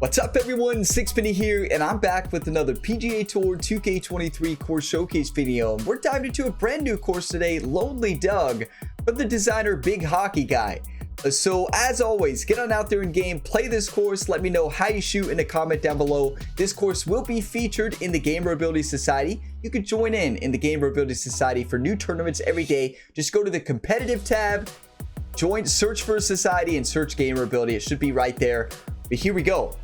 What's up everyone, Sixpenny here, and I'm back with another PGA Tour 2K23 course showcase video. We're diving into a brand new course today, Lonely Doug, from the designer Big Hockey Guy. So as always, get on out there in game, play this course, let me know how you shoot in a comment down below. This course will be featured in the Gamer Ability Society. You can join in the Gamer Ability Society for new tournaments every day. Just go to the competitive tab, join, search for a society and search Gamer Ability. It should be right there. But here we go.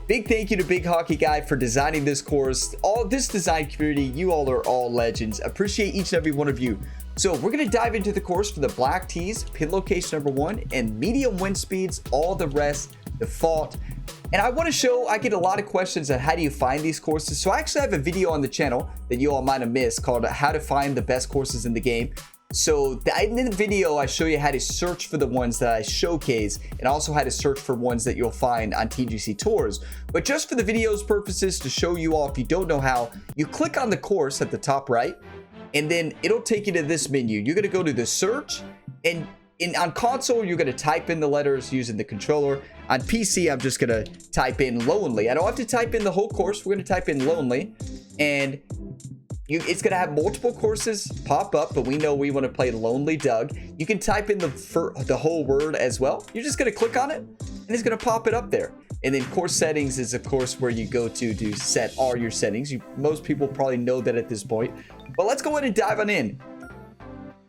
Big thank you to Big Hockey Guy for designing this course. All this design community, you all are all legends. Appreciate each and every one of you. So we're going to dive into the course for the black tees, pin location number 1, and medium wind speeds, all the rest default. And I want to show, I get a lot of questions on how do you find these courses. So I actually have a video on the channel that you all might have missed called how to find the best courses in the game. So in the video, I show you how to search for the ones that I showcase and also how to search for ones that you'll find on TGC Tours. But just for the video's purposes, to show you all, if you don't know how, you click on the course at the top right, and then it'll take you to this menu. You're going to go to the search, and on console, you're going to type in the letters using the controller. On PC, I'm just going to type in Lonely. I don't have to type in the whole course. We're going to type in Lonely, and it's going to have multiple courses pop up, but we know we want to play Lonely Doug. You can type in the whole word as well. You're just going to click on it, and it's going to pop it up there. And then course settings is, of course, where you go to set all your settings. Most people probably know that at this point. But let's go ahead and dive on in.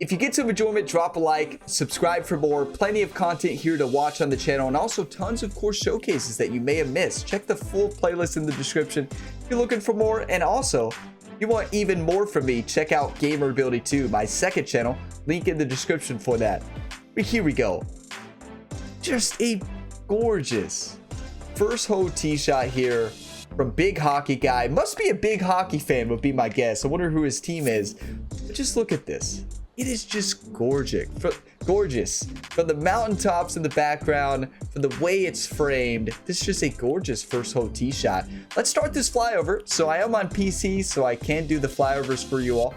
If you get some enjoyment, drop a like, subscribe for more. Plenty of content here to watch on the channel, and also tons of course showcases that you may have missed. Check the full playlist in the description if you're looking for more. And also, if you want even more from me, check out Gamer Ability 2, my second channel. Link in the description for that. But here we go. Just a gorgeous first hole tee shot here from Big Hockey Guy. Must be a big hockey fan would be my guess. I wonder who his team is. But just look at this. It is just gorgeous. Gorgeous. From the mountaintops in the background, from the way it's framed. This is just a gorgeous first hole tee shot. Let's start this flyover. So I am on PC, so I can do the flyovers for you all.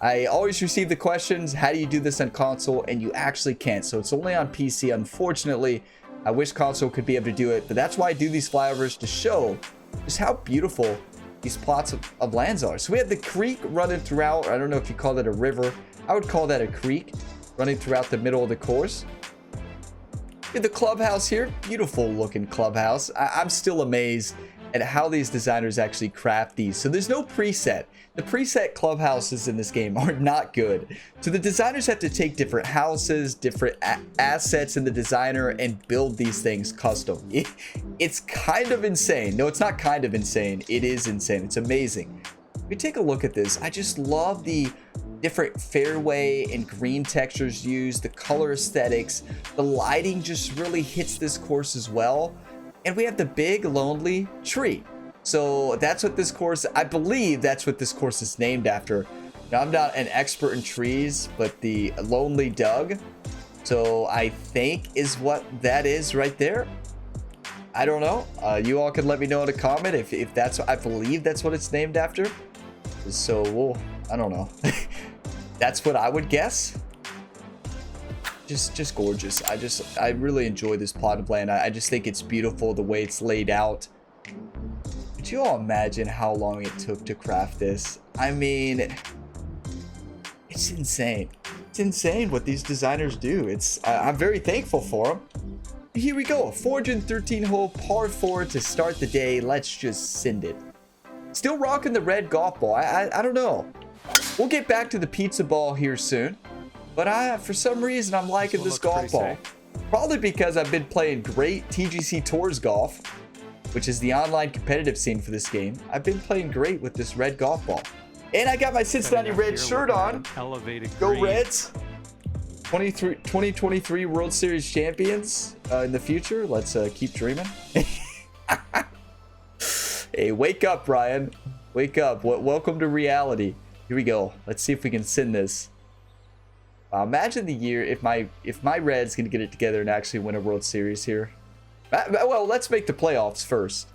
I always receive the questions, how do you do this on console? And you actually can't. So it's only on PC, unfortunately. I wish console could be able to do it, but that's why I do these flyovers, to show just how beautiful these plots of lands are. So we have the creek running throughout. I don't know if you call that a river. I would call that a creek running throughout the middle of the course. Look at the clubhouse here. Beautiful looking clubhouse. I'm still amazed at how these designers actually craft these. So there's no preset. The preset clubhouses in this game are not good. So the designers have to take different houses, different assets in the designer, and build these things custom. It's kind of insane. No, it's not kind of insane. It is insane. It's amazing. If we take a look at this, I just love the different fairway and green textures used, the color aesthetics. The lighting just really hits this course as well. And we have the big lonely tree. So that's what this course, I believe that's what this course is named after. Now, I'm not an expert in trees, but the Lonely Doug, so I think is what that is right there. I don't know. You all can let me know in a comment if that's, I believe that's what it's named after. So, well, I don't know. That's what I would guess. Just gorgeous. I really enjoy this plot of land. I just think it's beautiful the way it's laid out. Could you all imagine how long it took to craft this? I mean, it's insane. It's insane what these designers do. I'm very thankful for them. Here we go, 413 hole par 4 to start the day. Let's just send it. Still rocking the red golf ball. I don't know. We'll get back to the pizza ball here soon. But for some reason, I'm liking this golf ball. Probably because I've been playing great TGC Tours golf, which is the online competitive scene for this game. I've been playing great with this red golf ball. And I got my Cincinnati Reds shirt on. Go Reds. 2023 World Series champions in the future. Let's keep dreaming. Hey, wake up, Ryan. Wake up. Welcome to reality. Here we go. Let's see if we can send this. Imagine the year if my Reds can get it together and actually win a World Series here. Well, let's make the playoffs first.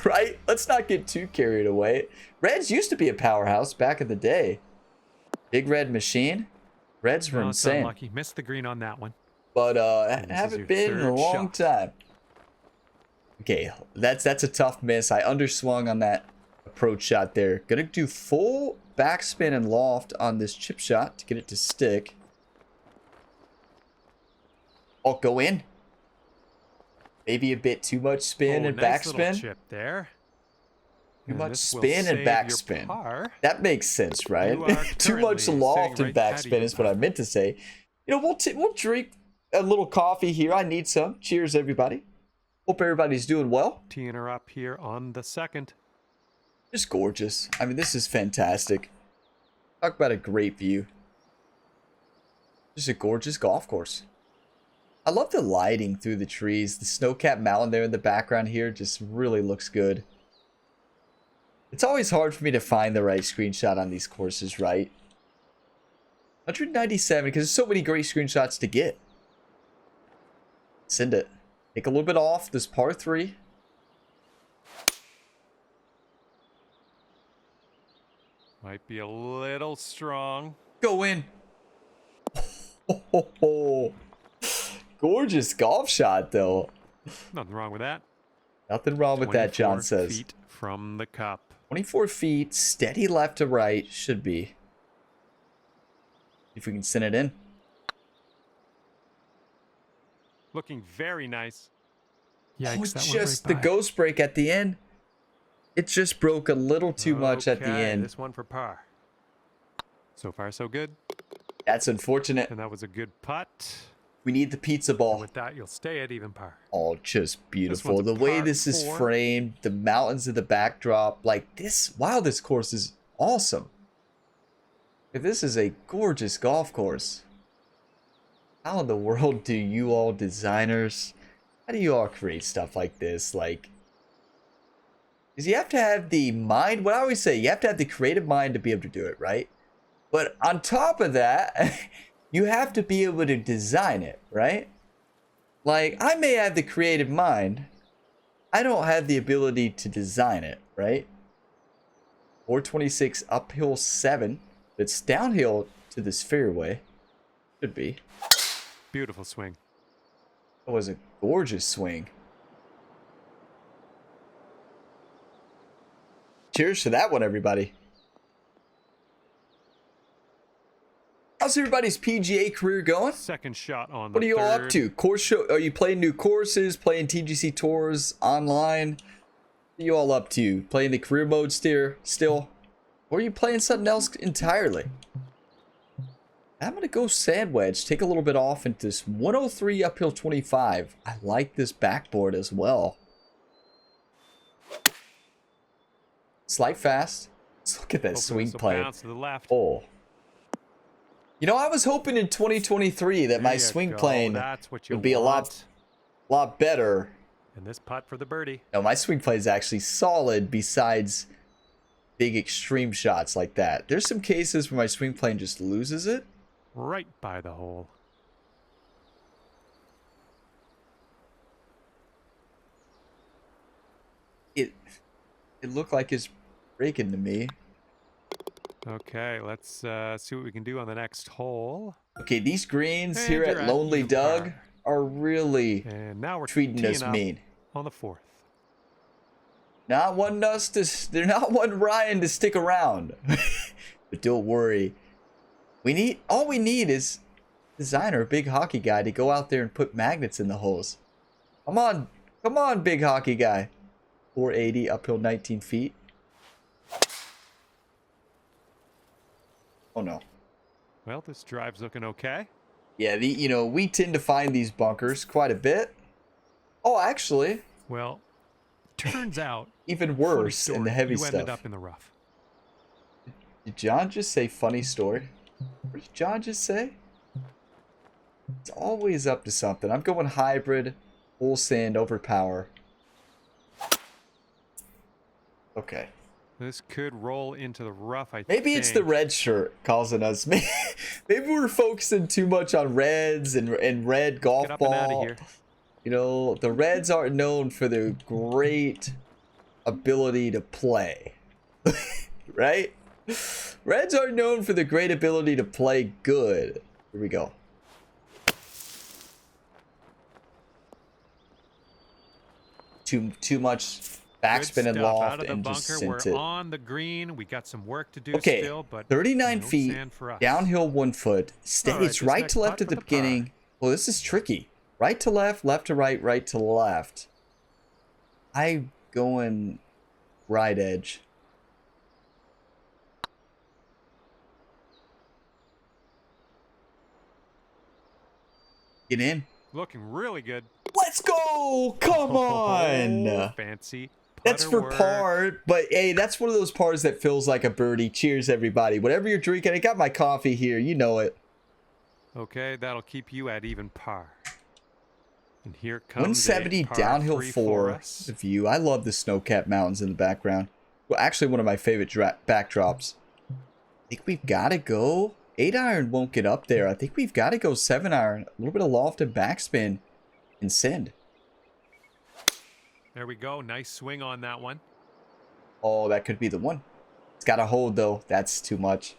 Right? Let's not get too carried away. Reds used to be a powerhouse back in the day. Big red machine. Reds were insane. Unlucky. Missed the green on that one. But haven't been in a long time. Okay, that's a tough miss. I underswung on that approach shot there. Gonna do full backspin and loft on this chip shot to get it to stick. Oh, go in. Maybe a bit too much spin and nice little backspin. chip there. Too much spin and backspin. That makes sense, right? Too much loft and backspin is what I meant to say. You know, we'll drink a little coffee here. I need some. Cheers, everybody. Hope everybody's doing well. Teeing her up here on the second. Just gorgeous. I mean, this is fantastic. Talk about a great view. Just a gorgeous golf course. I love the lighting through the trees. The snow-capped mountain there in the background here just really looks good. It's always hard for me to find the right screenshot on these courses, right? 197, because there's so many great screenshots to get. Send it. Take a little bit off this par 3. Might be a little strong. Go in. Oh, gorgeous golf shot, though. Nothing wrong with that. Nothing wrong with that, John says. 24 feet from the cup. 24 feet, steady left to right, should be. If we can send it in. Looking very nice. Yikes, oh, just the ghost break at the end. It just broke a little too much at the end. This one for par. So far, so good. That's unfortunate. And that was a good putt. We need the pizza ball. And with that, you'll stay at even par. Oh, just beautiful. The way this is framed, the mountains in the backdrop, like this. Wow, this course is awesome. This is a gorgeous golf course. How in the world do you all designers, how do you all create stuff like this? Like, because you have to have the mind. What I always say, you have to have the creative mind to be able to do it, right? But on top of that, you have to be able to design it, right? Like, I may have the creative mind. I don't have the ability to design it, right? 426 uphill 7. It's downhill to this fairway. Should be. Beautiful swing. That was a gorgeous swing. Cheers to that one, everybody. How's everybody's PGA career going? Second shot on the What are you all third. up to? Course show? Are you playing new courses? Playing TGC tours online? What are you all up to? Playing the career mode still? Or are you playing something else entirely? I'm gonna go sand wedge. Take a little bit off into this 103 uphill 25. I like this backboard as well. Slight fast. Let's look at that swing plane. Bounce to the left. Oh. You know, I was hoping in 2023 that my swing plane would be a lot better. And this putt for the birdie. No, my swing plane is actually solid besides big extreme shots like that. There's some cases where my swing plane just loses it. Right by the hole. It looked like it's breaking to me. Okay, let's see what we can do on the next hole. Okay, these greens And here you're at at Lonely even Doug par. are really And now we're treating us teeing up mean. on the fourth. Not wanting us to, they're not wanting Ryan to stick around. But don't worry. All we need is designer, big hockey guy, to go out there and put magnets in the holes. Come on, big hockey guy. 480 uphill 19 feet. Oh no. Well, this drive's looking okay. Yeah, we tend to find these bunkers quite a bit. Oh, actually. Well, turns out even worse in the heavy you stuff. ended up in the rough. Did John just say funny story? What did John just say? It's always up to something. I'm going hybrid, full sand over power. Okay. This could roll into the rough, I think. Maybe it's the red shirt causing us. Maybe we're focusing too much on reds and red golf Get up ball. and out of here. You know, the Reds aren't known for their great ability to play. Right? Reds are known for the great ability to play good. Here we go. too much backspin and loft and just sent it. We're on the green. We got some work to do Okay, still, but 39 no feet, sand for us. downhill 1 foot. Steady. It's right to left at the beginning. Well, this is tricky. Right to left, left to right, right to left. I'm going right edge. Get in. Looking really good. Let's go! Come on! Fancy. That's for par, but hey, that's one of those pars that feels like a birdie. Cheers, everybody. Whatever you're drinking, I got my coffee here. You know it. Okay, that'll keep you at even par. And here comes 170 downhill 4. The view. I love the snow-capped mountains in the background. Well, actually, one of my favorite backdrops. I think we've got to go. 8-iron won't get up there. I think we've got to go 7-iron. A little bit of loft and backspin and send. There we go. Nice swing on that one. Oh, that could be the one. It's got to hold, though. That's too much.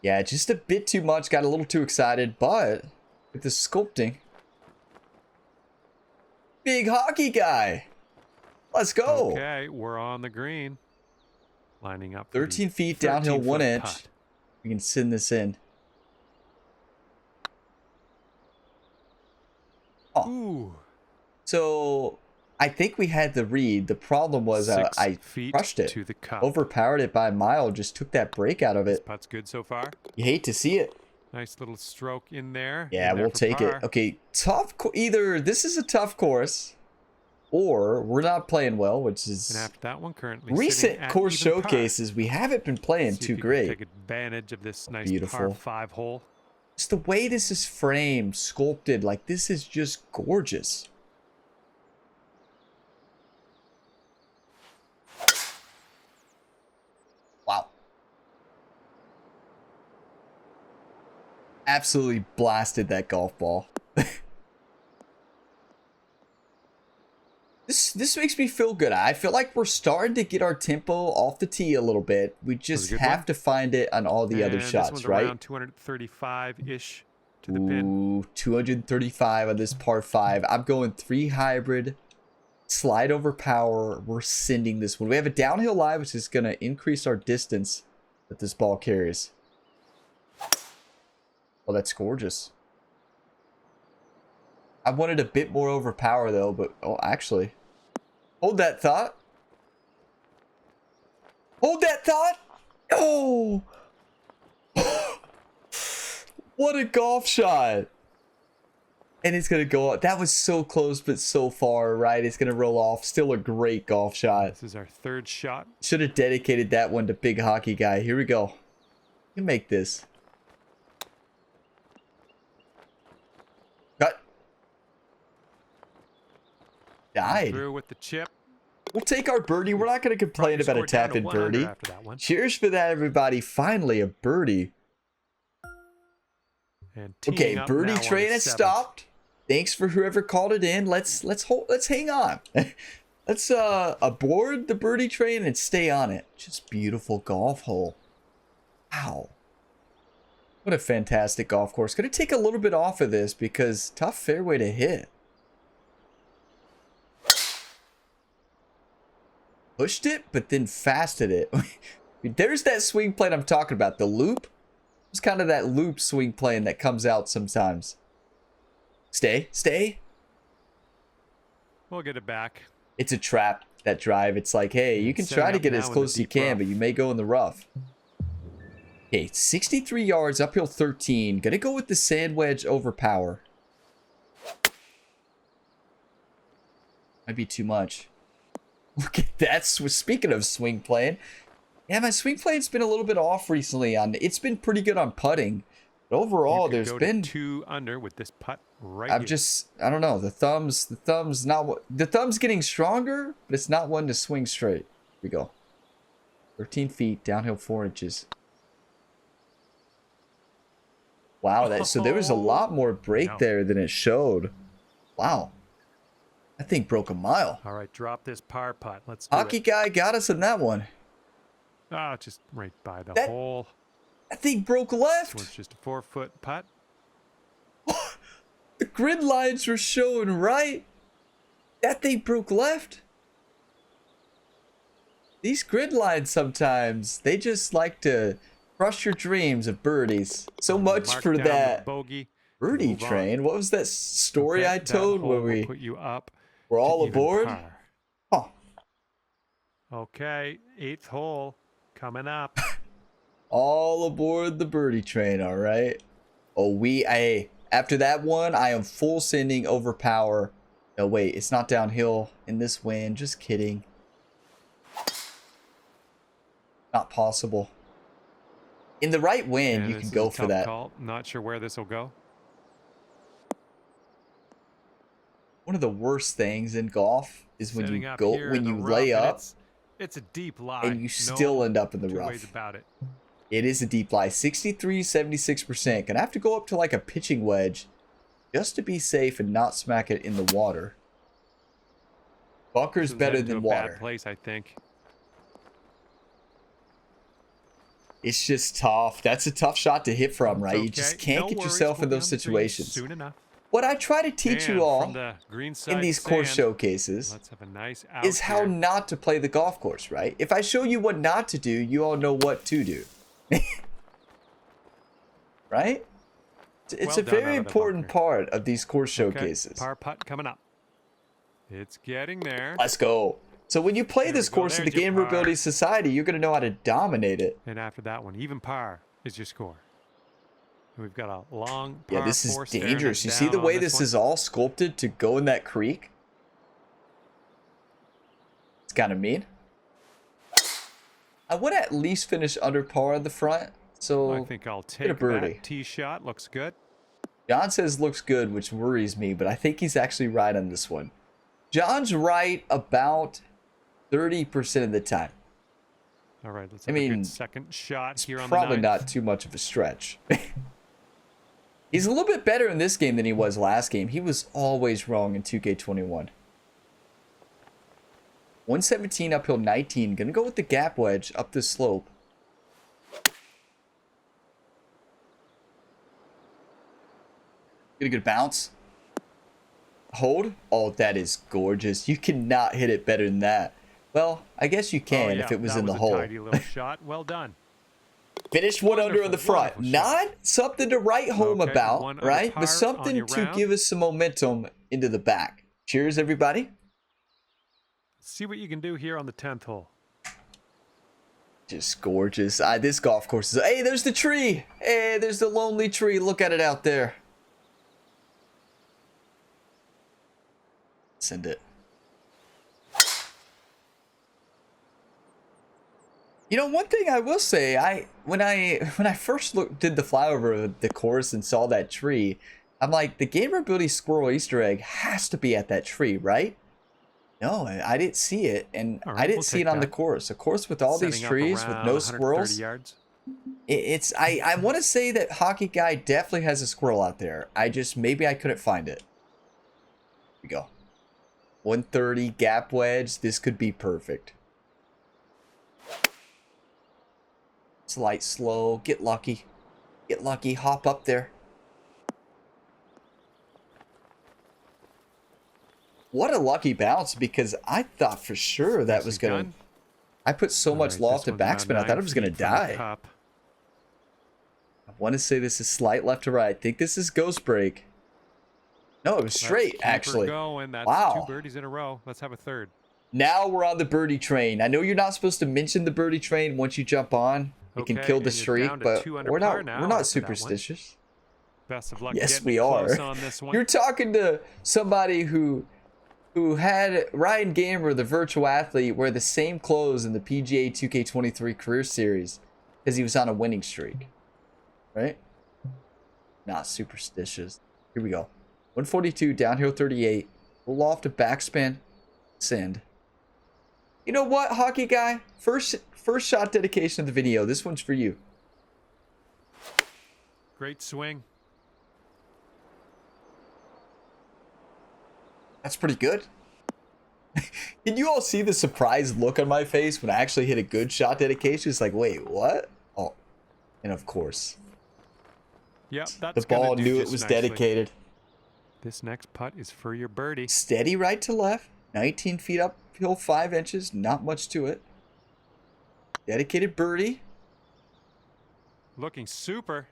Yeah, just a bit too much. Got a little too excited, but with the sculpting. Big hockey guy. Let's go. Okay, we're on the green. Lining up. 13 feet downhill 1 inch. Putt. We can send this in. Oh. Ooh. So I think we had the read. The problem was I crushed it. To the cup. Overpowered it by a mile. Just took that break out of it. This putt's good so far. You hate to see it. Nice little stroke in there. Yeah, we'll take it. Okay, tough. Either this is a tough course, or we're not playing well, which is. And after that one, currently recent course showcases, we haven't been playing too great. Take advantage of this nice Beautiful par 5 hole. Just the way this is framed, sculpted, like this is just gorgeous. Wow. Absolutely blasted that golf ball. This makes me feel good. I feel like we're starting to get our tempo off the tee a little bit. We just have to find it on all the other shots, this one's right? Around 235-ish to the pin. Ooh, 235 on this par 5. I'm going 3 hybrid. Slide over power. We're sending this one. We have a downhill lie, which is going to increase our distance that this ball carries. Oh, that's gorgeous. I wanted a bit more overpower though, but oh, actually, hold that thought. Hold that thought. Oh, what a golf shot! And it's gonna go up. That was so close, but so far, right? It's gonna roll off. Still a great golf shot. This is our 3rd shot. Should have dedicated that one to Big Hockey Guy. Here we go. You make this. Cut. Died. Through with the chip. We'll take our birdie. We're not going to complain about a tap-in birdie. Cheers for that, everybody. Finally, a birdie. And okay, birdie train has stopped. Thanks for whoever called it in. Let's hang on. Let's aboard the birdie train and stay on it. Just beautiful golf hole. Wow. What a fantastic golf course. Going to take a little bit off of this because tough fairway to hit. Pushed it, but then fasted it. There's that swing plane I'm talking about. The loop. It's kind of that loop swing plane that comes out sometimes. Stay. We'll get it back. It's a trap, that drive. It's like, hey, you can try to get as close as you can, but you may go in the rough. Okay, 63 yards, uphill 13. Gonna go with the sand wedge over power. Might be too much. Look at that. Speaking of swing plane. Yeah, my swing plane's been a little bit off recently. It's been pretty good on putting. But overall, there's been 2 under with this putt right I don't know. The thumb's getting stronger, but it's not one to swing straight. Here we go. 13 feet, downhill 4 inches. Wow, so there was a lot more break there than it showed. Wow. That thing broke a mile. All right, drop this par putt. Let's do Hockey guy got us in that one. Ah, just right by the hole. That thing broke left. This one's just a 4-foot putt. The grid lines were showing right. That thing broke left. These grid lines sometimes, they just like to crush your dreams of birdies. So much Mark for down the that bogey. birdie Move on. train. What was that story Okay, I that told hole where will put you up we're to all even aboard? par. Huh. Okay, 8th hole coming up. All aboard the birdie train, all right? Oh, after that one, I am full sending over power. No, wait, it's not downhill in this wind. Just kidding. Not possible. In the right wind, you This can is go a for tough that. call. Not sure where this will go. One of the worst things in golf is when Setting you up go, here when in the you rough, lay and up it's a deep lie. and you still No end up in the two ways rough. about it. It is a deep lie. 63, 76%. Gonna have to go up to like a pitching wedge just to be safe and not smack it in the water. Bunker's This one's better heading to than a bad water. place, I think. It's just tough. That's a tough shot to hit from, right? Okay. You just can't No get worries. yourself We'll in be those on the green situations. soon enough. What I try to teach And you all from the green side in these sand, course showcases let's have a nice out is how here. not to play the golf course, right? If I show you what not to do, you all know what to do. Right? It's Well a done very out of the important bunker. part of these course Okay, showcases. par putt coming up. It's getting there. Let's go. So when you play There this we go. course in the There's your Gamer par. Ability Society, you're going to know how to dominate it. And after that one, even par is your score. We've got a long par Yeah, this is 4 staring dangerous. us You see down the on way this one. is all sculpted to go in that creek? It's kind of mean. I want to at least finish under par on the front, so I think I'll get a take birdie. that tee shot. Looks good. John says looks good, which worries me, but I think he's actually right on this one. John's right about 30% of the time. All right, let's have a good second shot here on the Probably ninth. not too much of a stretch. He's a little bit better in this game than he was last game. He was always wrong in 2K21. 117 uphill 19. Gonna go with the gap wedge up this slope. Get a good bounce. Hold. Oh, that is gorgeous. You cannot hit it better than that. Well, I guess you can if it was in the hole. Tidy little shot. Well done. Finished one under on the front. Not something to write home Okay, about, one under right? par But on something your to round. give us some momentum into the back. Cheers, everybody. See what you can do here on the 10th hole. Just gorgeous. This golf course is... Hey, there's the tree. Hey, there's the lonely tree. Look at it out there. Send it. You know, one thing I will say, when I first did the flyover of the course and saw that tree, I'm like, the Gamer Ability Squirrel Easter egg has to be at that tree, right? No, I didn't see it, and All right, I didn't we'll see take it on the that. course. A course with all these Setting up trees with around no 130 squirrels. yards. I want to say that Hockey Guy definitely has a squirrel out there. Maybe I couldn't find it. Here we go. 130 gap wedge. This could be perfect. Slight slow. Get lucky. Get lucky. Hop up there. What a lucky bounce, because I thought for sure that was going to... I put so much loft and backspin, I thought it was going to die. I want to say this is slight left to right. I think this is ghost break. No, it was straight, actually. That's wow. 2 birdies in a row. Let's have a third. Now we're on the birdie train. I know you're not supposed to mention the birdie train once you jump on. It can kill the streak, but we're not superstitious. Best of luck. Yes, we are. On this one. You're talking to somebody who had Ryan Gamer, the virtual athlete, wear the same clothes in the PGA 2K23 Career Series because he was on a winning streak, right? Not superstitious. Here we go. 142, downhill 38. Roll off to backspin. Send. You know what, Hockey Guy? First shot dedication of the video. This one's for you. Great swing. That's pretty good. Can you all see the surprised look on my face when I actually hit a good shot dedication? It's like, wait, what? Oh, and of course. Yep, that's the ball knew it was dedicated. This next putt is for your birdie. Steady right to left. 19 feet uphill, 5 inches. Not much to it. Dedicated birdie. Looking super.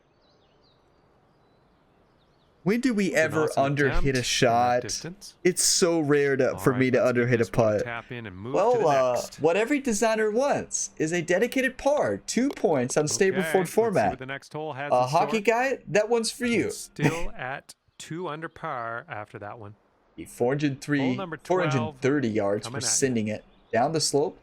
When do we ever Awesome underhit a attempt in that shot? distance. It's so rare for me to underhit a putt. Tap in and move to the Well, next. what every designer wants is a dedicated par. 2 points on stableford Let's see format. what the next hole has in Hockey store. guy, that one's for you. Still at 2 under par after that one. 403, Hole number 12 430 yards. We're coming at sending it down the slope.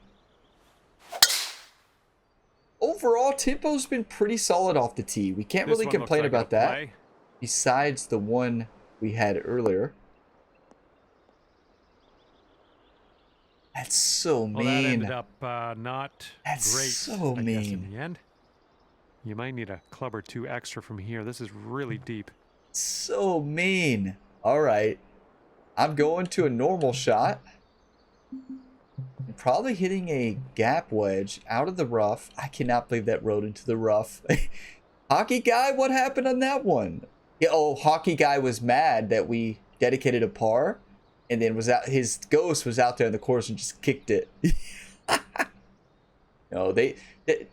Overall, tempo's been pretty solid off the tee. We can't This really one looks complain like about it'll that. play. Besides the one we had earlier. That's so Well, that mean. ended up not That's great, so I guess, in mean. the end. You might need a club or 2 extra from here. This is really deep. So mean. All right. I'm going to a normal shot. I'm probably hitting a gap wedge out of the rough. I cannot believe that rode into the rough. Hockey guy, what happened on that one? Yeah, oh, hockey guy was mad that we dedicated a par, and then his ghost was out there in the course and just kicked it. No,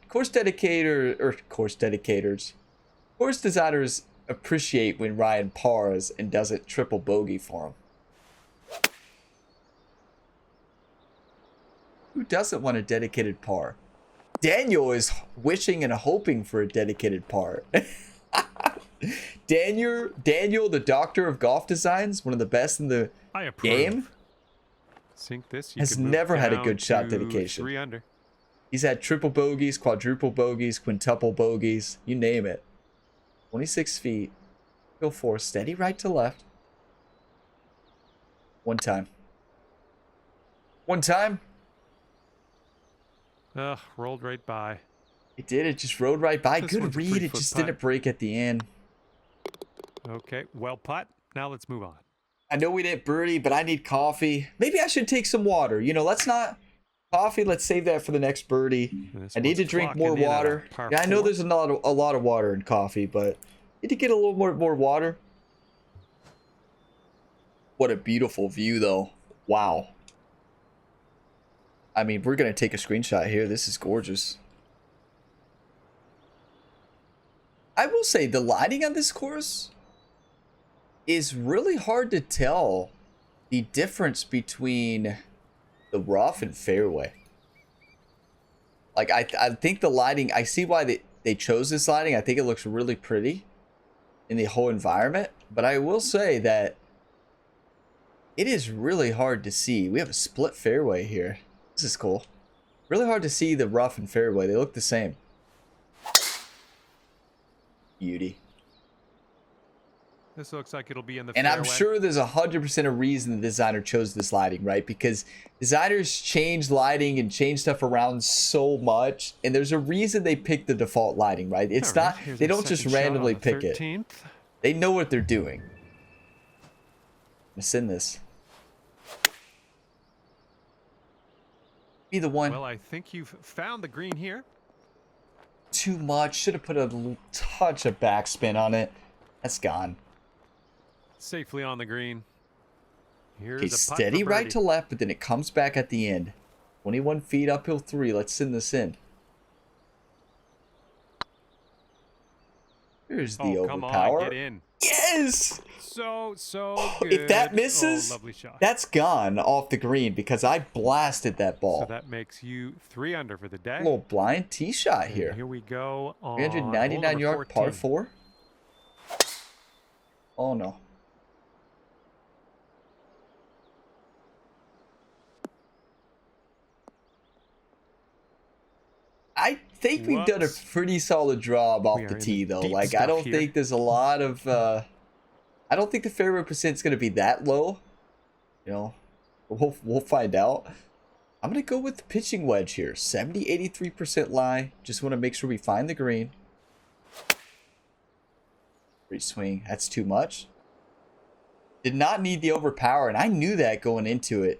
course designers appreciate when Ryan pars and doesn't triple bogey for him. Who doesn't want a dedicated par? Daniel is wishing and hoping for a dedicated par. Daniel, the doctor of golf designs, one of the best in the game, Sink this. has never had a good shot dedication. 3 under. He's had triple bogeys, quadruple bogeys, quintuple bogeys, you name it. 26 feet. Go for steady right to left. One time. Ugh, rolled right by. It did. It just rode right by. This Good one's a read. 3 It foot just putt. didn't break at the end. Okay, well putt. Now let's move on. I know we didn't birdie, but I need coffee. Maybe I should take some water. You know, let's not coffee. Let's save that for the next birdie. This I need to one's drink clocking more in at a water. par Yeah, I know 4. there's a lot of water in coffee, but need to get a little more water. What a beautiful view, though. Wow. I mean, we're gonna take a screenshot here. This is gorgeous. I will say the lighting on this course is really hard to tell the difference between the rough and fairway. Like, I think the lighting, I see why they chose this lighting. I think it looks really pretty in the whole environment. But I will say that it is really hard to see. We have a split fairway here. This is cool. Really hard to see the rough and fairway. They look the same. Beauty. This looks like it'll be in the And fairway. I'm sure there's 100% a reason the designer chose this lighting, right? Because designers change lighting and change stuff around so much, and there's a reason they pick the default lighting, right? It's All not, right, here's they our don't just second shot on randomly the pick it. 13th. They know what they're doing. I'm gonna send this. Be the one. Well, I think you've found the green here. Too much. Should have put a touch of backspin on it. That's gone. Safely on the green. Here's Okay, a putt steady for right birdie. to left, but then it comes back at the end. 21 feet uphill 3. Let's send this in. Here's the Oh, come overpower. on, get in. Yes! So good. If that misses, Oh, lovely shot. that's gone off the green because I blasted that ball. So that makes you 3 under for the day. A little blind tee shot And here. here we go on 399 yard par 14. 4. Oh no. I think we've done a Whoops. pretty solid job off We the are in tee the though. deep Like I stuff don't here. think there's a lot of I don't think the fairway percent's gonna be that low. You know, we'll find out. I'm gonna go with the pitching wedge here. 70-83% lie. Just want to make sure we find the green. Great swing. That's too much. Did not need the overpower, and I knew that going into it.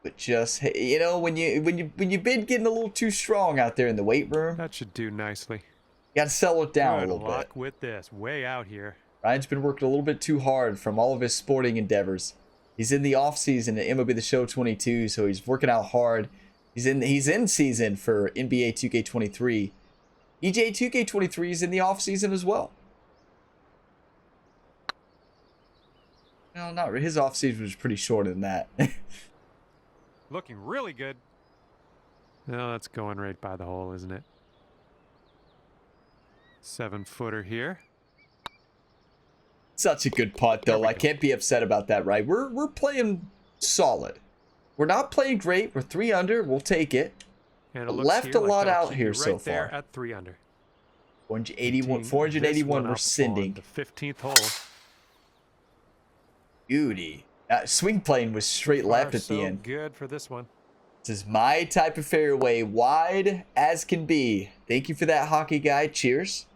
But just, you know, when you've been getting a little too strong out there in the weight room, That should do nicely. you got to settle it down Good a little luck bit. with this. Way out here. Ryan's been working a little bit too hard from all of his sporting endeavors. He's in the off season at MLB The Show 22, so he's working out hard. He's in season for NBA 2K23. PGA 2K23 is in the off season as well. No, not really. His off season was pretty shorter than that. Looking really good. No, that's going right by the hole, isn't it? 7-footer here. Such a good putt, though. I can't be upset about that, right? We're playing solid. We're not playing great. We're 3 under. We'll take it. And it left a lot out here so right there far. At 3 under. 481. We're sending. The 15th hole. Beauty. Swing plane was straight left at the end. Good for this one. This is my type of fairway, wide as can be. Thank you for that, hockey guy. Cheers.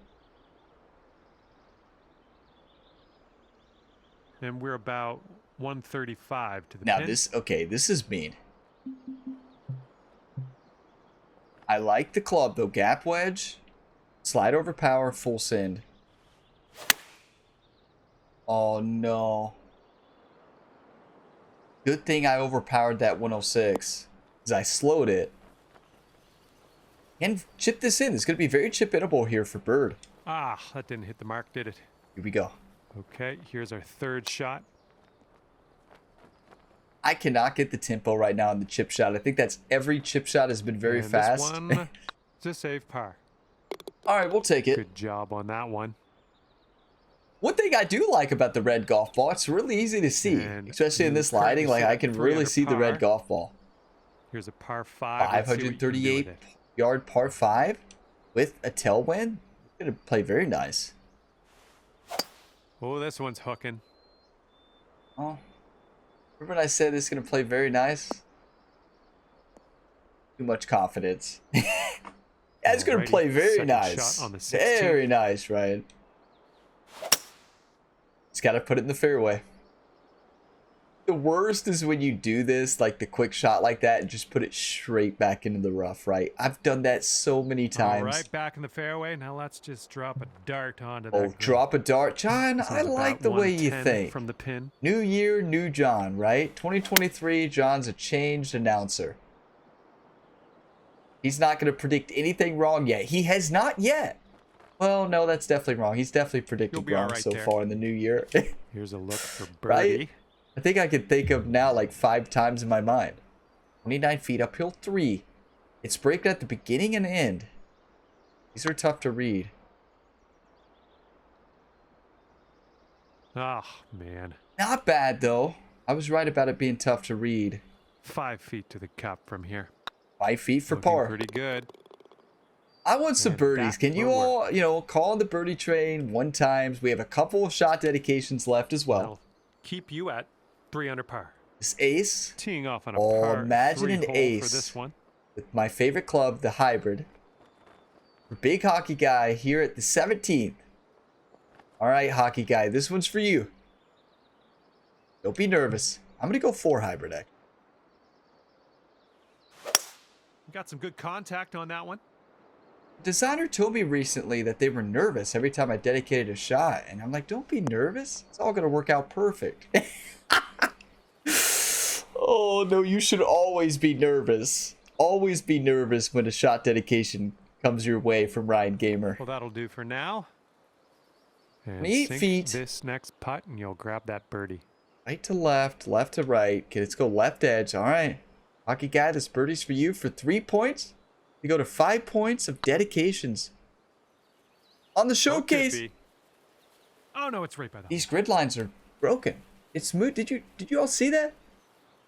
And we're about 135 to the Now pin. this is mean. I like the club though. Gap wedge, slide over power, full send. Oh no. Good thing I overpowered that 106 because I slowed it. And chip this in. It's going to be very chip-inable here for Bird. Ah, that didn't hit the mark, did it? Here we go. Okay, here's our 3rd shot. I cannot get the tempo right now in the chip shot. I think that's every chip shot has been very fast. This one, it's a safe par. All right, we'll take it. Good job on that one. One thing I do like about the red golf ball, it's really easy to see, especially in this lighting. Like I can really see the red golf ball. Here's a par 5. 538-yard par 5 with a tailwind. It's gonna play very nice. Oh, this one's hooking. Oh, remember when I said this is gonna play very nice? Too much confidence. It's gonna play very nice. Shot on the 16th. Very nice, Ryan. Just gotta put it in the fairway. The worst is when you do this, like the quick shot like that, and just put it straight back into the rough, right? I've done that so many times. All right, back in the fairway. Now let's just drop a dart onto that. Oh, drop a dart. John, I like the way you think. From the pin. New year, new John, right? 2023, John's a changed announcer. He's not going to predict anything wrong yet. He has not yet. Well, no, that's definitely wrong. He's definitely predicted wrong so far in the new year. Here's a look for birdie. Right? I think I could think of now like 5 times in my mind. 29 feet, uphill 3. It's breaking at the beginning and end. These are tough to read. Oh, man. Not bad, though. I was right about it being tough to read. 5 feet to the cup from here. 5 feet for Looking par. Pretty good. I want some birdies. Can you all, call on the birdie train 1 time? We have a couple of shot dedications left as well. That'll keep you at 3 under par. This ace. Teeing off on a par imagine 3 an hole ace for this one. With my favorite club, the hybrid. For Big Hockey Guy here at the 17th. All right, Hockey Guy, this one's for you. Don't be nervous. I'm going to go 4 hybrid, actually. Got some good contact on that one. Designer told me recently that they were nervous every time I dedicated a shot. And I'm like, don't be nervous. It's all going to work out perfect. Oh, no, you should always be nervous. Always be nervous when a shot dedication comes your way from Ryan Gamer. Well, that'll do for now. And 8 sink feet. This next putt, and you'll grab that birdie. Right to left, left to right. Okay, let's go left edge. All right. Hockey Guy, this birdie's for you for 3 points. You go to 5 points of dedications. On the showcase. Oh, no, it's right by the These grid lines are broken. It's smooth. Did you all see that?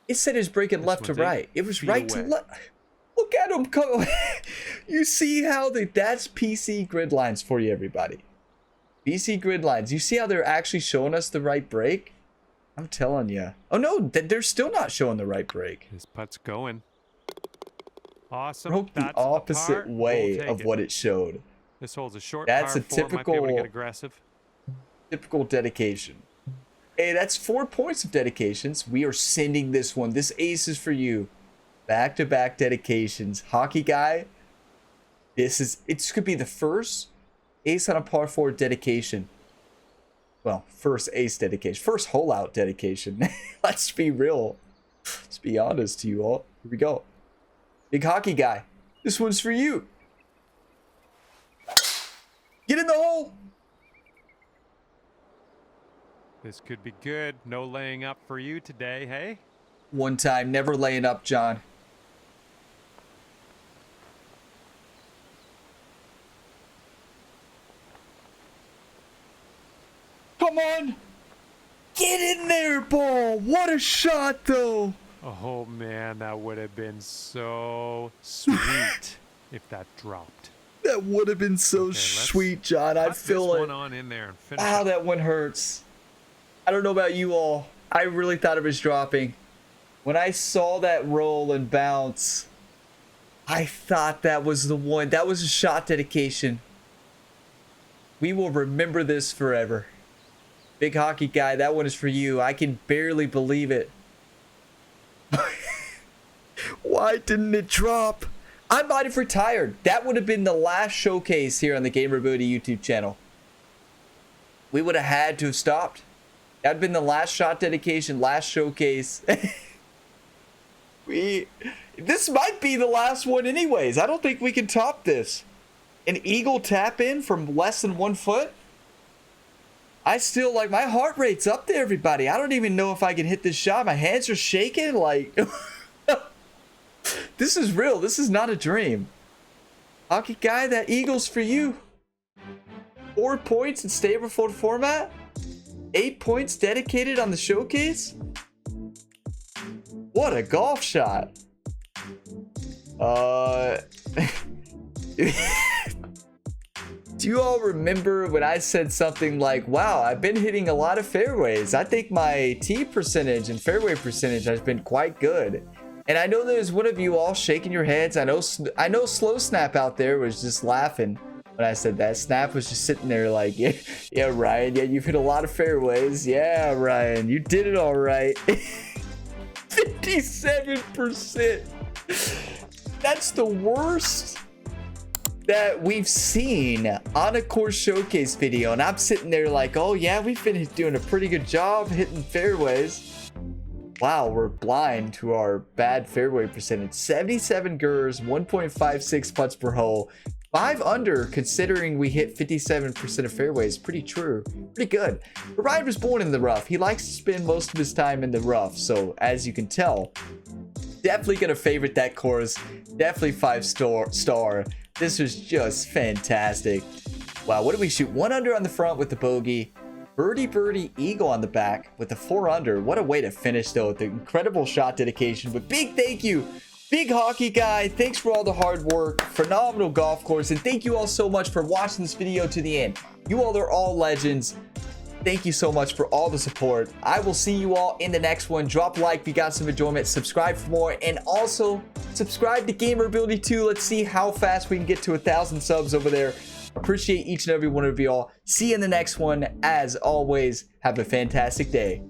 It said it was breaking left to right. It was right to left. Look at them go. You see how that's PC grid lines for you, everybody. PC grid lines. You see how they're actually showing us the right break? I'm telling you. Oh, no, they're still not showing the right break. This putt's going. Awesome. Broke the opposite way of what it showed. This hole's a short That's par a 4. Might be able to typical, get aggressive. typical dedication. Hey, that's 4 points of dedications. We are sending this one. This ace is for you. Back-to-back dedications. Hockey Guy, it could be the first ace on a par 4 dedication. Well, first ace dedication. First hole out dedication. Let's be real. Let's be honest to you all. Here we go. Big hockey guy. This one's for you. Get in the hole. This could be good. No laying up for you today, hey? One time, never laying up, John. Come on. Get in there, ball. What a shot, though. Oh, man, that would have been so sweet if that dropped. That would have been so Okay, sweet, John. I feel this it. one on in there and finish Wow, it. that one hurts. I don't know about you all. I really thought it was dropping. When I saw that roll and bounce, I thought that was the one. That was a shot dedication. We will remember this forever. Big hockey guy, that one is for you. I can barely believe it. Why didn't it drop? I might have retired. That would have been the last showcase here on the Gamerability YouTube channel. We would have had to have stopped. That would have been the last shot dedication, last showcase. This might be the last one anyways. I don't think we can top this. An eagle tap in from less than 1 foot. I still, like, my heart rate's up there, everybody. I don't even know if I can hit this shot. My hands are shaking. Like, this is real. This is not a dream. Hockey guy, that eagle's for you. 4 points in Stableford format. 8 points dedicated on the showcase. What a golf shot. Do you all remember when I said something like, wow, I've been hitting a lot of fairways. I think my tee percentage and fairway percentage has been quite good. And I know there's one of you all shaking your heads. I know Slow Snap out there was just laughing when I said that. Snap was just sitting there like, yeah, Ryan, yeah, you've hit a lot of fairways. Yeah, Ryan, you did it all right. 57%. That's the worst that we've seen on a course showcase video, and I'm sitting there like, oh yeah, we've been doing a pretty good job hitting fairways. Wow, we're blind to our bad fairway percentage. 77 gers, 1.56 putts per hole, 5 under considering we hit 57% of fairways. Pretty good. But Ryan was born in the rough. He likes to spend most of his time in the rough, so as you can tell, definitely gonna favorite that course. Definitely 5-star. This was just fantastic. Wow, what did we shoot? 1 under on the front with the bogey. Birdie, eagle on the back with the 4 under. What a way to finish, though, with the incredible shot dedication. But big thank you, big hockey guy. Thanks for all the hard work. Phenomenal golf course. And thank you all so much for watching this video to the end. You all are all legends. Thank you so much for all the support. I will see you all in the next one. Drop a like if you got some enjoyment. Subscribe for more. And also, subscribe to Gamerability too. Let's see how fast we can get to 1,000 subs over there. Appreciate each and every one of you all. See you in the next one. As always, have a fantastic day.